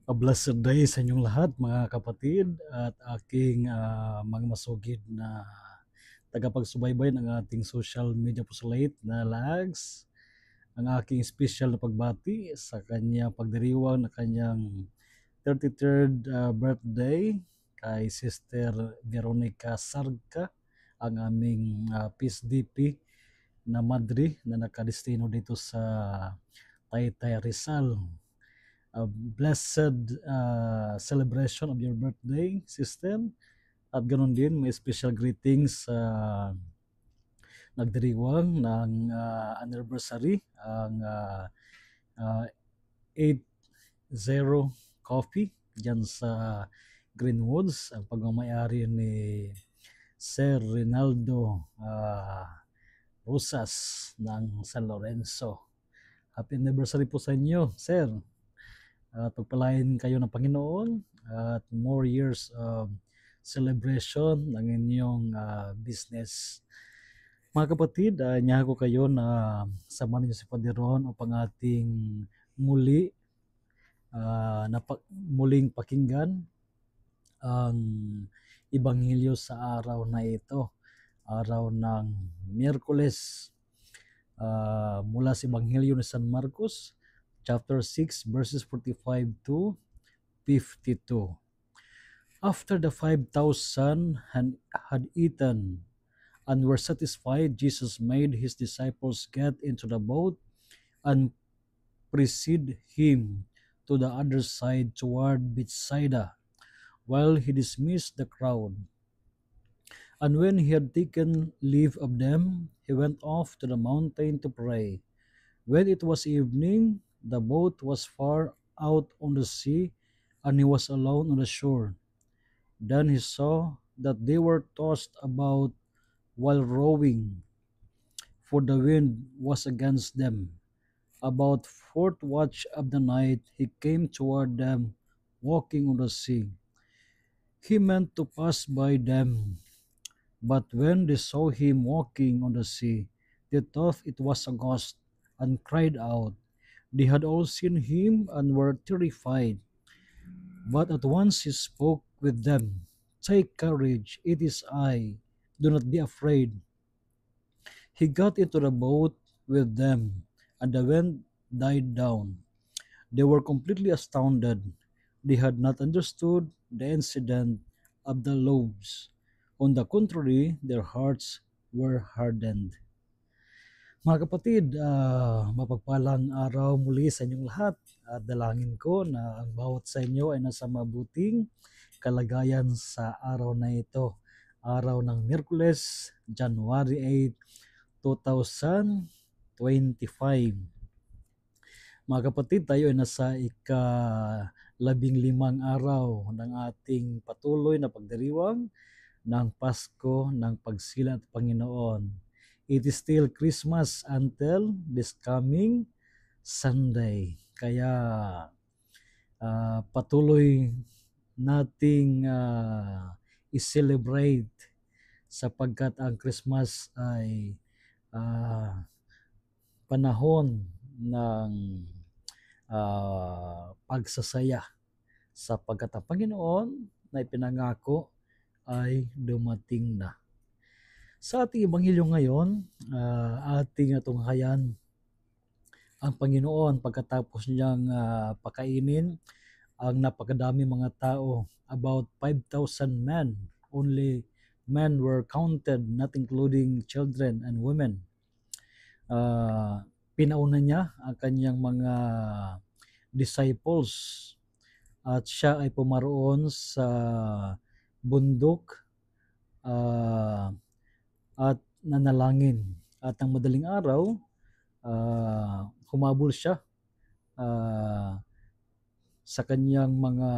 A blessed day sa inyong lahat mga kapatid at aking mga masugid na tagapagsubaybay ng ating social media pusulate na lags. Ang aking special na pagbati sa kanyang pagdiriwang na kanyang 33rd birthday kay Sister Veronica Sarga, ang aming Peace DP na madre na nakadestino dito sa Taytay Rizal. A blessed celebration of your birthday, sister. At ganoon din, may special greetings sa nagdiriwang ng anniversary, ang 80 Coffee dyan sa Greenwoods, ang pagmamayari ni Sir Rinaldo Rosas ng San Lorenzo. Happy anniversary po sa inyo, Sir. Pagpalain kayo ng Panginoon at more years of celebration ng inyong business. Mga kapatid, niya ko kayo na samahan niyo si Paderon upang ating muli muling pakinggan ang Ebanghelyo sa araw na ito, araw ng Miyerkules, mula sa Ebanghelyo ni San Marcos, chapter 6, verses 45 to 52. After the 5,000 had eaten and were satisfied, Jesus made his disciples get into the boat and precede him to the other side toward Bethsaida, while he dismissed the crowd. And when he had taken leave of them, he went off to the mountain to pray. When it was evening, the boat was far out on the sea, and he was alone on the shore. Then he saw that they were tossed about while rowing, for the wind was against them. About fourth watch of the night he came toward them, walking on the sea. He meant to pass by them, but when they saw him walking on the sea, they thought it was a ghost, and cried out. They had all seen him and were terrified. But at once he spoke with them. Take courage, it is I. Do not be afraid. He got into the boat with them, and the wind died down. They were completely astounded. They had not understood the incident of the loaves. On the contrary, their hearts were hardened. Mga kapatid, mapagpalang araw muli sa inyong lahat. At dalangin ko na ang bawat sa inyo ay nasa mabuting kalagayan sa araw na ito. Araw ng Miyerkules, January 8, 2025. Mga kapatid, tayo ay nasa ika-15 araw ng ating patuloy na pagdiriwang ng Pasko ng Pagsilat Panginoon. It is still Christmas until this coming Sunday. Kaya patuloy nating i-celebrate sapagkat ang Christmas ay panahon ng pagsasaya sapagkat ang Panginoon na ipinangako ay dumating na. Sa ating Ebanghelyo ngayon, ating tunghayan ang Panginoon pagkatapos niyang pakainin ang napakadami mga tao, about 5,000 men. Only men were counted, not including children and women. Pinauna niya ang kanyang mga disciples at siya ay pumaroon sa bundok at nanalangin. At ang madaling araw, humabol siya sa kanyang mga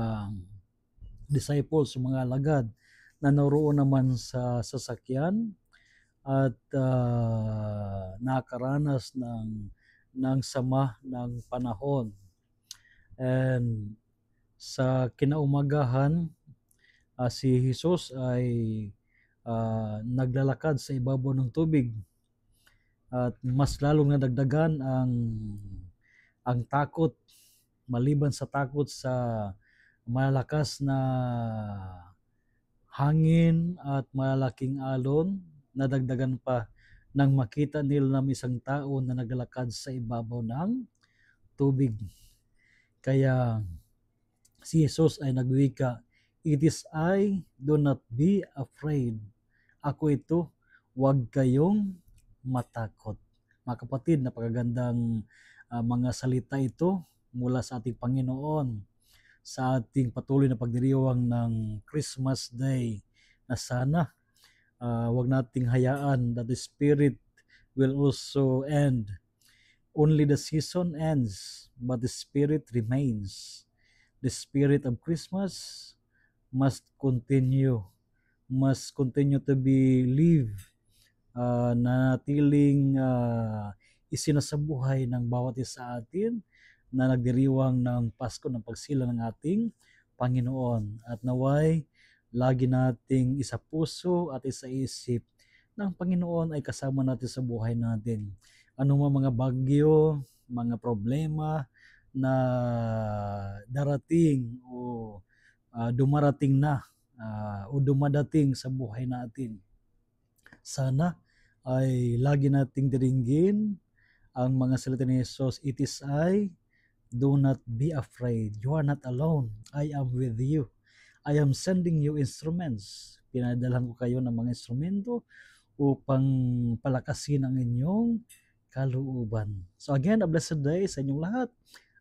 disciples, mga alagad na naroon naman sa sasakyan at nakaranas ng sama ng panahon. And sa kinaumagahan, si Jesus ay naglalakad sa ibabaw ng tubig at mas lalong nadagdagan ang takot maliban sa takot sa malalakas na hangin at malalaking alon, nadagdagan pa nang makita nila ng isang tao na naglalakad sa ibabaw ng tubig. Kaya si Jesus ay nagwika, "It is I, do not be afraid." Ako ito, huwag kayong matakot. Mga kapatid, napakagandang mga salita ito mula sa ating Panginoon sa ating patuloy na pagdiriwang ng Christmas Day, na sana wag nating hayaan that the Spirit will also end. Only the season ends, but the Spirit remains. The spirit of Christmas must continue to be live, natiling isinasabuhay ng bawat isa sa atin na nagdiriwang ng Pasko, ng pagsilang ng ating Panginoon. At naway, lagi nating isa puso at isa isip na ang Panginoon ay kasama natin sa buhay natin. Ano mga bagyo, mga problema na darating o dumarating na o dumadating sa buhay natin, sana ay lagi nating diringgin ang mga salita ni Jesus, "It is I, do not be afraid. You are not alone. I am with you. I am sending you instruments." Pinadalhan ko kayo ng mga instrumento upang palakasin ang inyong kalooban. So again, a blessed day sa inyong lahat.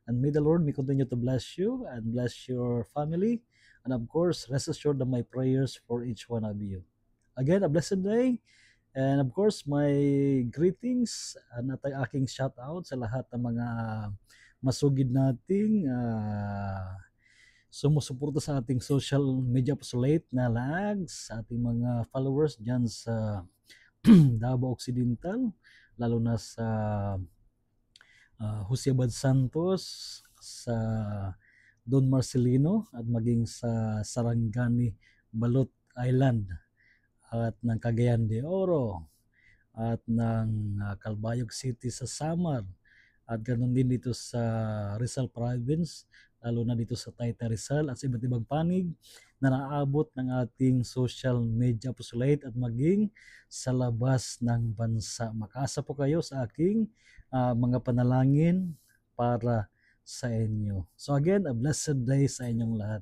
And may the Lord may continue to bless you and bless your family. And of course, rest assured of my prayers for each one of you. Again, a blessed day. And of course, my greetings at aking shout out sa lahat ng mga masugid nating sumusuporta sa ating social media apostolate na lags, sa ating mga followers dyan sa Davao Occidental, lalo na sa Jose Abad Santos, sa Don Marcelino, at maging sa Sarangani, Balot Island, at ng Cagayan de Oro, at ng Calbayog City sa Samar, at ganoon din dito sa Rizal Province, lalo na dito sa Taytay Rizal, at sa iba't ibang panig na naabot ng ating social media apostolate at maging sa labas ng bansa. Makaasa po kayo sa aking mga panalangin para sa inyo. So again, a blessed day sa inyong lahat.